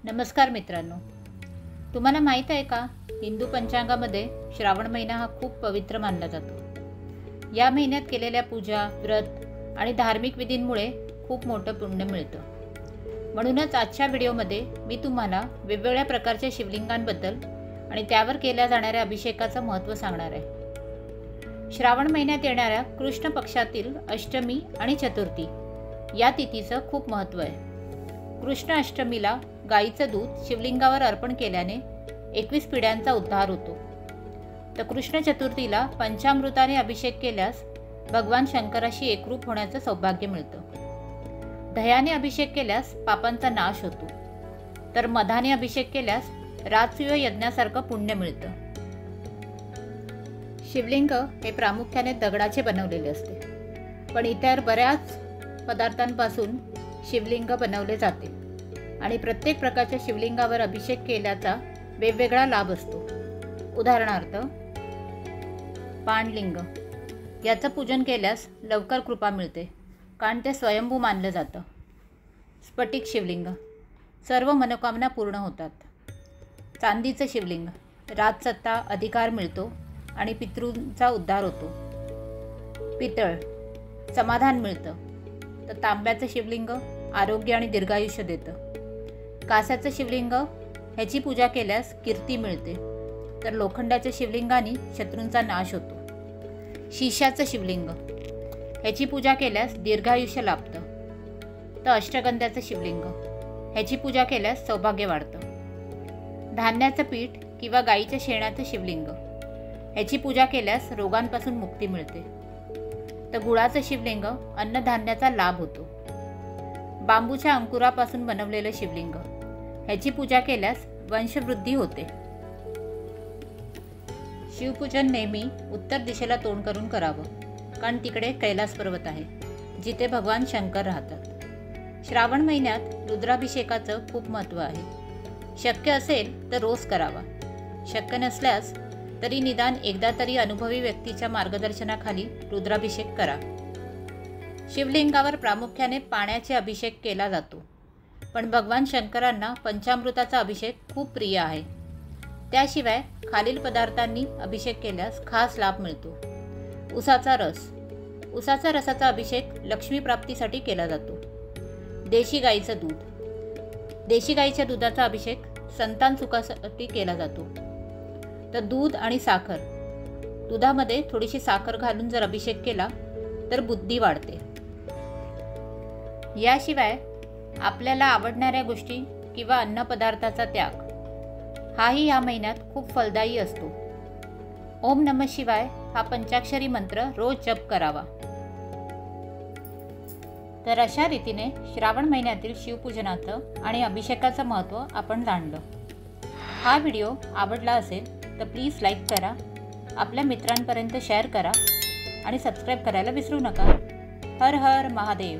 नमस्कार मित्रांनो, तुम्हाला माहीत आहे का, हिंदू पंचांगामध्ये श्रावण महिना हा खूप पवित्र मानला जातो। या महिन्यात केलेल्या पूजा, व्रत आणि धार्मिक विधींमुळे खूप मोठं पुण्य मिळतं। म्हणूनच आजच्या व्हिडिओमध्ये मी तुम्हाला वेगवेगळ्या प्रकारच्या शिवलिंगांबद्दल आणि त्यावर केल्या जाणाऱ्या अभिषेकाचं महत्त्व सांगणार आहे। श्रावण महिन्यात येणाऱ्या कृष्ण पक्षातील अष्टमी आणि चतुर्थी या तिथीचं खूप महत्त्व आहे। कृष्ण अष्टमीला गाईचं दूध शिवलिंगावर अर्पण केल्याने 21 पिढ्यांचा उद्धार होतो। तर कृष्ण चतुर्थीला पंचामृताने अभिषेक केल्यास भगवान शंकराशी एकरूप होण्याचं सौभाग्य मिळतं। दह्याने अभिषेक केल्यास पापांचा नाश होतो, तर मधाने अभिषेक केल्यास राजसूय यज्ञासारखं पुण्य मिळतं। शिवलिंग हे प्रामुख्याने दगडाचे बनवलेले असते, पण इतर बऱ्याच पदार्थांपासून शिवलिंग बनवले जाते आणि प्रत्येक प्रकारच्या शिवलिंगावर अभिषेक केल्याचा वेगवेगळा लाभ असतो। उदाहरणार्थ, पाणलिंग याचं पूजन केल्यास लवकर कृपा मिळते, कारण ते स्वयंभू मानलं जातं। स्फटिक शिवलिंग सर्व मनोकामना पूर्ण होतात। चांदीचं शिवलिंग राजसत्ता अधिकार मिळतो आणि पितृंचा उद्धार होतो। पितळ समाधान मिळतं, तर तांब्याचं शिवलिंग आरोग्य आणि दीर्घायुष्य देतं। कास्याचं शिवलिंग ह्याची पूजा केल्यास कीर्ती मिळते, तर लोखंडाच्या शिवलिंगाने शत्रूंचा नाश होतो। शिशाचं शिवलिंग ह्याची पूजा केल्यास दीर्घायुष्य लाभतं, तर अष्टगंध्याचं शिवलिंग ह्याची पूजा केल्यास सौभाग्य वाढतं। धान्याचं पीठ किंवा गाईच्या शेणाचं शिवलिंग ह्याची पूजा केल्यास रोगांपासून मुक्ती मिळते, तर गुळाचं शिवलिंग अन्नधान्याचा लाभ होतो। बांबूच्या अंकुरापासून बनवलेलं शिवलिंग ह्याची पूजा केल्यास वंशवृद्धी होते। शिवपूजन नेहमी उत्तर दिशेला तोंड करून करावं, कारण तिकडे कैलास पर्वत आहे, जिथे भगवान शंकर राहतात। श्रावण महिन्यात रुद्राभिषेकाचं खूप महत्त्व आहे। शक्य असेल तर रोज करावा, शक्य नसल्यास तरी निदान एकदा तरी अनुभवी व्यक्तीच्या मार्गदर्शनाखाली रुद्राभिषेक करा। शिवलिंगावर प्रामुख्याने पाण्याचे अभिषेक केला जातो, पण भगवान शंकरांना पंचामृताचा अभिषेक खूप प्रिय आहे। त्याशिवाय खालील पदार्थांनी अभिषेक केल्यास खास लाभ मिळतो। उसाचा रसाचा अभिषेक लक्ष्मी प्राप्तीसाठी केला जातो। देशी गाईचं दूध गाईच्या दुधाचा अभिषेक संतान सुखासाठी केला जातो। तर दूध आणि साखर, दुधामध्ये थोडीशी साखर घालून जर अभिषेक केला तर बुद्धी वाढते। याशिवाय आपल्याला आवडणाऱ्या गोष्टी किंवा अन्नपदार्थाचा त्याग हाही या महिन्यात खूप फलदायी असतो। ओम नमः शिवाय हा पंचाक्षरी मंत्र रोज जप करावा। तर अशा रीतीने श्रावण महिन्यातील शिवपूजनाचं आणि अभिषेकाचं महत्त्व आपण जाणलं। हा व्हिडिओ आवडला असेल तर प्लीज लाईक करा, आपल्या मित्रांपर्यंत शेअर करा आणि सबस्क्राईब करायला विसरू नका। हर हर महादेव।